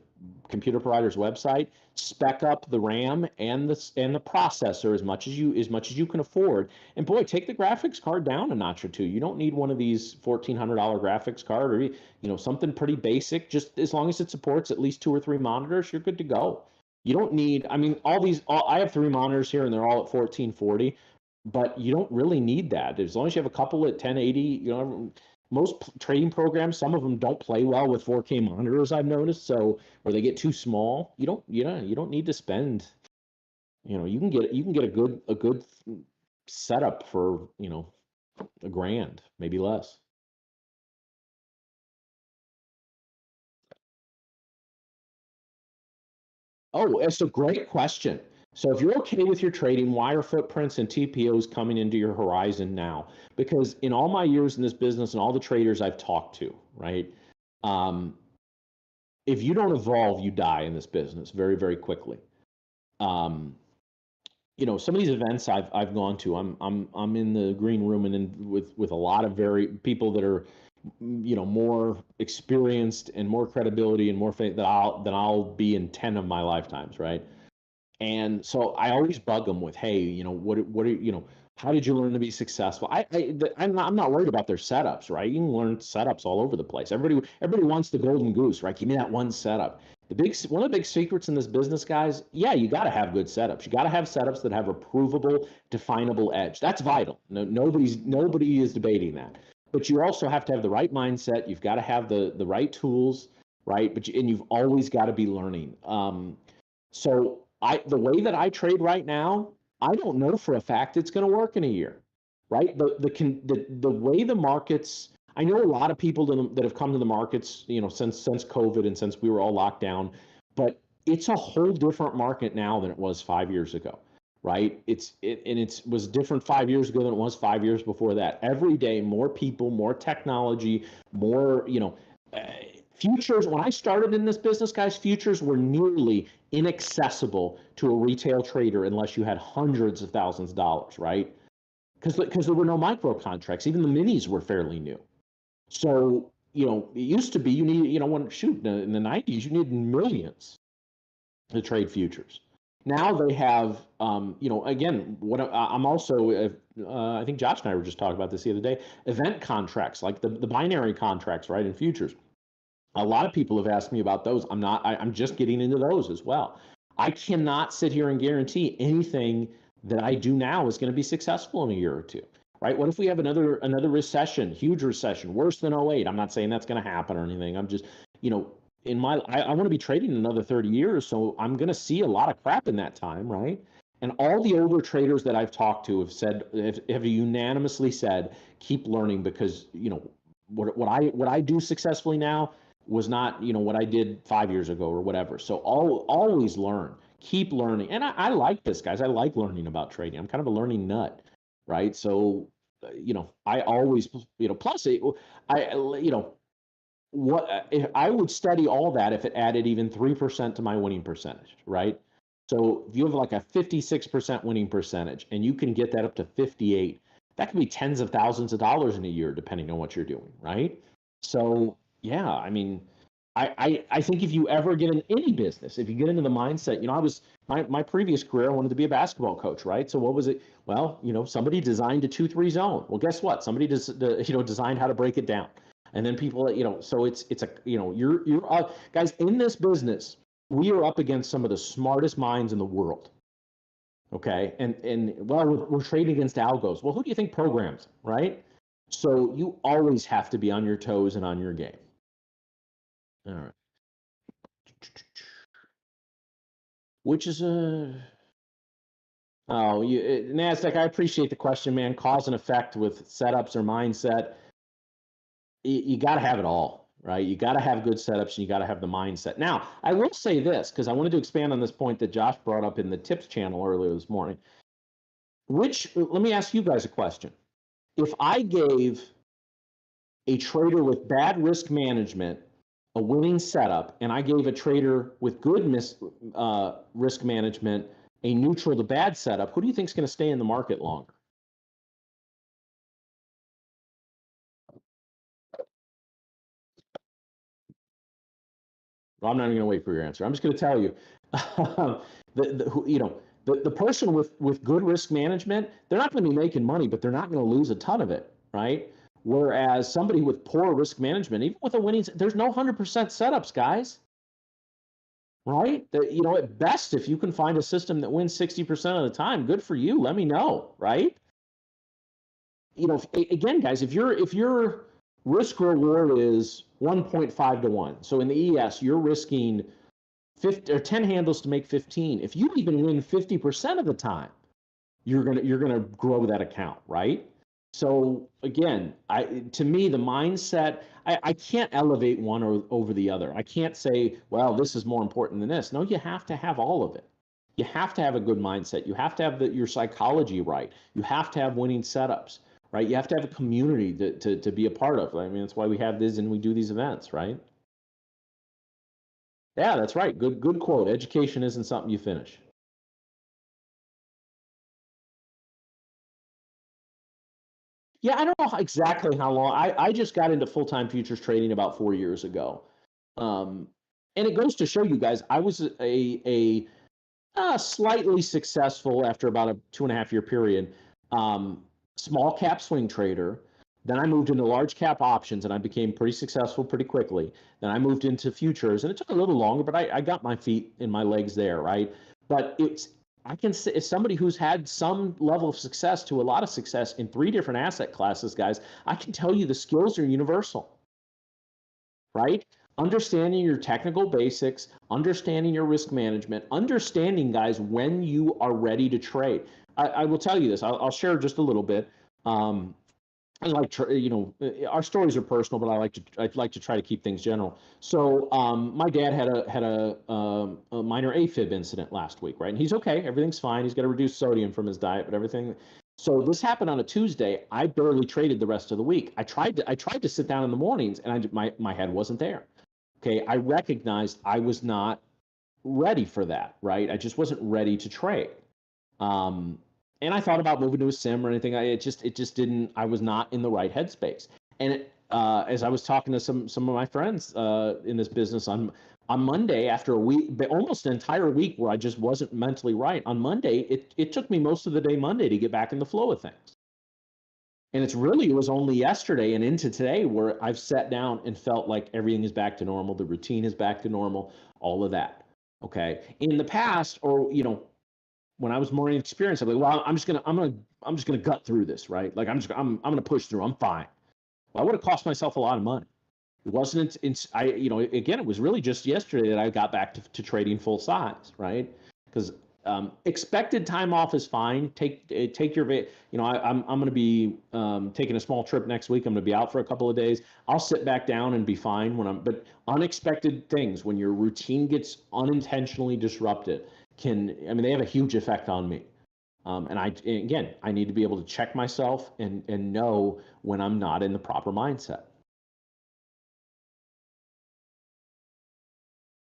computer provider's website, spec up the RAM and the processor as much as you can afford. And boy, take the graphics card down a notch or two. You don't need one of these $1,400 graphics card or something pretty basic. Just as long as it supports at least 2 or 3 monitors, you're good to go. You don't need, I mean, I have 3 monitors here and they're all at 1440, but you don't really need that. As long as you have a couple at 1080, most trading programs, some of them don't play well with 4K monitors, I've noticed. So, or they get too small. You don't need to spend, you can get a good setup for, $1,000, maybe less. Oh, it's a great question. So if you're okay with your trading, wire footprints and TPOs coming into your horizon now? Because in all my years in this business and all the traders I've talked to, right? Um, if you don't evolve, you die in this business very, very quickly. Um, some of these events I've gone to, I'm in the green room and with a lot of very people that are, more experienced and more credibility and more faith than I'll be in 10 of my lifetimes, right? And so I always bug them with, hey, what are how did you learn to be successful? I'm not worried about their setups, right? You can learn setups all over the place. Everybody wants the golden goose, right? Give me that one setup. One of the big secrets in this business, guys, yeah, you got to have good setups. You got to have setups that have a provable, definable edge. That's vital. Nobody is debating that. But you also have to have the right mindset. You've got to have the right tools, right? And you've always got to be learning. So the way that I trade right now, I don't know for a fact it's going to work in a year, right? The way the markets, I know a lot of people that have come to the markets, since COVID and since we were all locked down, but it's a whole different market now than it was 5 years ago, right? It was different 5 years ago than it was 5 years before that. Every day, more people, more technology, more, uh, futures. When I started in this business, guys, futures were nearly inaccessible to a retail trader unless you had hundreds of thousands of dollars, right? Because there were no micro contracts. Even the minis were fairly new. So, it used to be you need, in the 90s, you needed millions to trade futures. Now they have, again, I'm also, I think Josh and I were just talking about this the other day, event contracts, like the binary contracts, right, in futures. A lot of people have asked me about those. I'm just getting into those as well. I cannot sit here and guarantee anything that I do now is going to be successful in a year or two, right? What if we have another recession, huge recession, worse than '08? I'm not saying that's going to happen or anything. I'm just, I want to be trading another 30 years, so I'm going to see a lot of crap in that time, right? And all the older traders that I've talked to have unanimously said, keep learning, because what I do successfully now was not what I did 5 years ago or whatever. So always learn, keep learning. And I like this, guys. I like learning about trading. I'm kind of a learning nut, right? So I always, plus what if I would study all that if it added even 3% to my winning percentage, right? So if you have like a 56% winning percentage and you can get that up to 58, that can be tens of thousands of dollars in a year, depending on what you're doing, right? So yeah, I mean, I think if you ever get in any business, if you get into the mindset, I was my previous career, I wanted to be a basketball coach, right? So what was it? Well, somebody designed a 2-3 zone. Well, guess what? Somebody designed how to break it down. And then people, so it's a, you're guys, in this business, we are up against some of the smartest minds in the world. Okay. And well, we're trading against algos. Well, who do you think programs, right? So you always have to be on your toes and on your game. All right. Which is NASDAQ, I appreciate the question, man. Cause and effect with setups or mindset. You got to have it all, right? You got to have good setups and you got to have the mindset. Now, I will say this, because I wanted to expand on this point that Josh brought up in the tips channel earlier this morning. Let me ask you guys a question. If I gave a trader with bad risk management a winning setup, and I gave a trader with good risk management a neutral to bad setup, who do you think is going to stay in the market longer? Well, I'm not even going to wait for your answer. I'm just going to tell you, the person with good risk management, they're not going to be making money, but they're not going to lose a ton of it, right? Whereas somebody with poor risk management, even with a winning, there's no 100% setups, guys. Right? At best, if you can find a system that wins 60% of the time, good for you. Let me know, right? Again, guys, if your risk reward is 1.5 to 1, so in the ES, you're risking 50 or 10 handles to make 15. If you even win 50% of the time, you're gonna grow that account, right? So again, to me, the mindset, I can't elevate one over the other. I can't say, well, this is more important than this. No, you have to have all of it. You have to have a good mindset. You have to have your psychology right. You have to have winning setups, right? You have to have a community to be a part of. I mean, that's why we have this and we do these events, right? Yeah, that's right. Good quote. Education isn't something you finish. Yeah, I don't know exactly how long. I just got into full-time futures trading about 4 years ago. And it goes to show you guys, I was a slightly successful after about a 2.5 year period, small cap swing trader. Then I moved into large cap options and I became pretty successful pretty quickly. Then I moved into futures and it took a little longer, but I got my feet and my legs there, right? But I can say, as somebody who's had some level of success to a lot of success in 3 different asset classes, guys, I can tell you the skills are universal, right? Understanding your technical basics, understanding your risk management, understanding, guys, when you are ready to trade. I will tell you this. I'll share just a little bit. I like our stories are personal, but I'd like to try to keep things general. So my dad had a minor AFib incident last week, right? And he's okay, everything's fine. He's got to reduce sodium from his diet, but everything. So this happened on a Tuesday. I barely traded the rest of the week. I tried to sit down in the mornings, and my head wasn't there. Okay, I recognized I was not ready for that, right? I just wasn't ready to trade. And I thought about moving to a sim or anything. It just didn't. I was not in the right headspace. And as I was talking to some of my friends in this business on Monday, after a week, almost an entire week where I just wasn't mentally right. On Monday, it took me most of the day Monday to get back in the flow of things. And it was only yesterday and into today where I've sat down and felt like everything is back to normal. The routine is back to normal. All of that. Okay. In the past, or when I was more inexperienced, I'm like, well, I'm just gonna gut through this, right? Like I'm gonna push through. I'm fine. Well, I would have cost myself a lot of money. It wasn't. Again, it was really just yesterday that I got back to trading full size, right? Because expected time off is fine. Take your, I'm going to be taking a small trip next week. I'm going to be out for a couple of days. I'll sit back down and be fine but unexpected things, when your routine gets unintentionally disrupted, they have a huge effect on me. And I need to be able to check myself and know when I'm not in the proper mindset.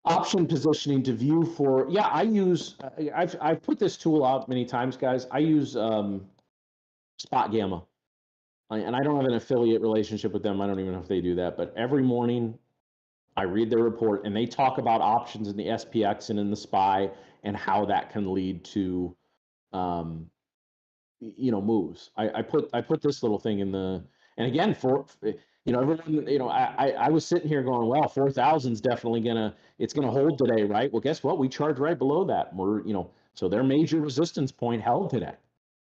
Option positioning to view for, I've put this tool out many times, guys. I use Spot Gamma, and I don't have an affiliate relationship with them. I don't even know if they do that, but every morning I read their report, and they talk about options in the SPX and in the SPY and how that can lead to moves. I put this little thing in the, and again, everyone, I was sitting here going, well, 4,000 is definitely it's gonna hold today, right? Well, guess what? We charged right below that. So their major resistance point held today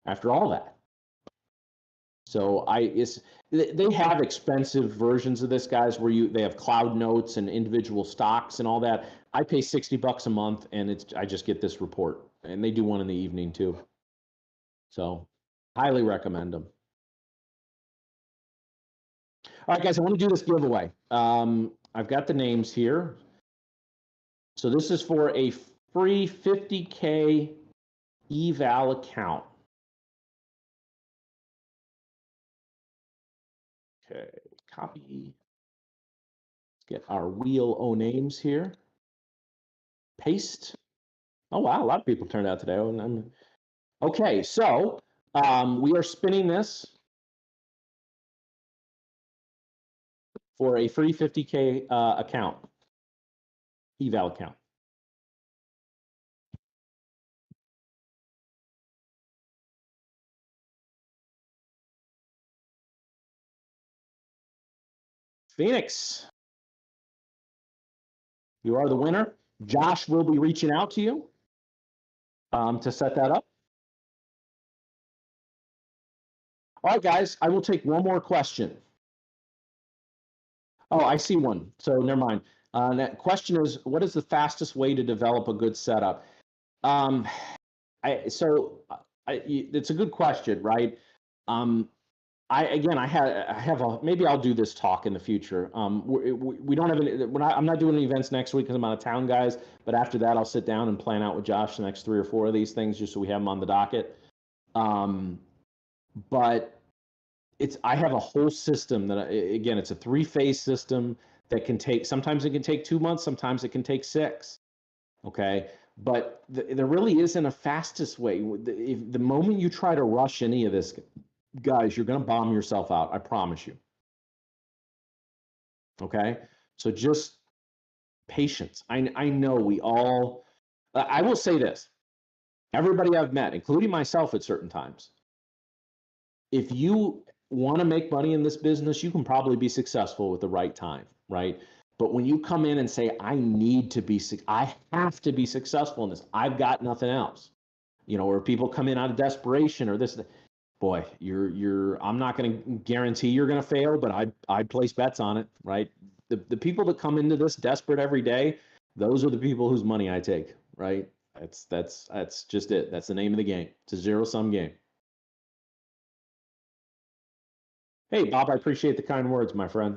after all that. So they have expensive versions of this, guys, where they have cloud notes and individual stocks and all that. I pay $60 a month, and I just get this report, and they do one in the evening too. So highly recommend them. All right, guys, I want to do this giveaway. I've got the names here. So this is for a free 50K eval account. Okay, copy. Let's get our wheel o names here. Paste. Oh, wow, a lot of people turned out today. Okay, so we are spinning this for a free 50K account, eval account. Phoenix, you are the winner. Josh will be reaching out to you to set that up. All right, guys, I will take one more question. Oh, I see one. So never mind. That question is, what is the fastest way to develop a good setup? It's a good question, right? Maybe I'll do this talk in the future. We don't have I'm not doing any events next week because I'm out of town, guys. But after that, I'll sit down and plan out with Josh the next 3 or 4 of these things, just so we have them on the docket. But I have a whole system that, again, it's a 3-phase system that sometimes it can take 2 months, sometimes it can take 6. Okay. But there really isn't a fastest way. The moment you try to rush any of this, guys, you're going to bomb yourself out. I promise you. Okay. So just patience. I know I will say this, everybody I've met, including myself at certain times, if you want to make money in this business, you can probably be successful with the right time, right? But when you come in and say, I have to be successful in this, I've got nothing else, or people come in out of desperation or this, boy, I'm not going to guarantee you're going to fail, but I'd place bets on it, right? The people that come into this desperate every day, those are the people whose money I take, right? That's just it. That's the name of the game. It's a zero-sum game. Hey, Bob, I appreciate the kind words, my friend.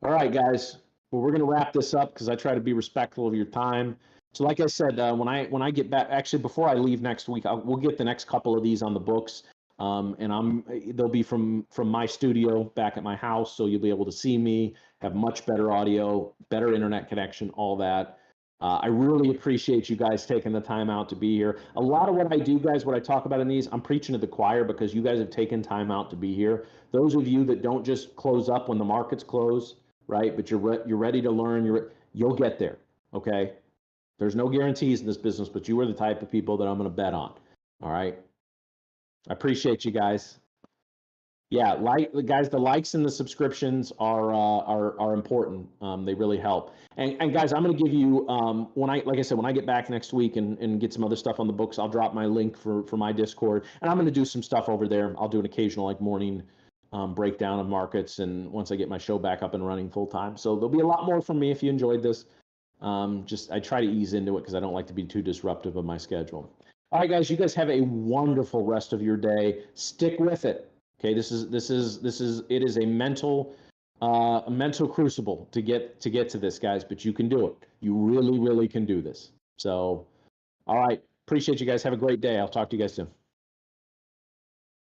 All right, guys. Well, we're going to wrap this up because I try to be respectful of your time. So, like I said, when I get back, actually, before I leave next week, we'll get the next couple of these on the books, and they'll be from my studio back at my house, so you'll be able to see me, have much better audio, better internet connection, all that. I really appreciate you guys taking the time out to be here. A lot of what I do, guys, what I talk about in these, I'm preaching to the choir because you guys have taken time out to be here. Those of you that don't just close up when the markets close, right? But you're ready to learn. You'll get there. Okay. There's no guarantees in this business, but you are the type of people that I'm going to bet on. All right. I appreciate you guys. Yeah, guys, the likes and the subscriptions are important. They really help. And guys, I'm going to give you like I said, when I get back next week and get some other stuff on the books, I'll drop my link for my Discord, and I'm going to do some stuff over there. I'll do an occasional like morning breakdown of markets, and once I get my show back up and running full time, so there'll be a lot more from me if you enjoyed this. Just I try to ease into it because I don't like to be too disruptive of my schedule. All right, guys, you guys have a wonderful rest of your day. Stick with it. Okay, this is it is a mental crucible to get to this, guys, but you can do it. You really, really can do this. So, all right, appreciate you guys. Have a great day. I'll talk to you guys soon.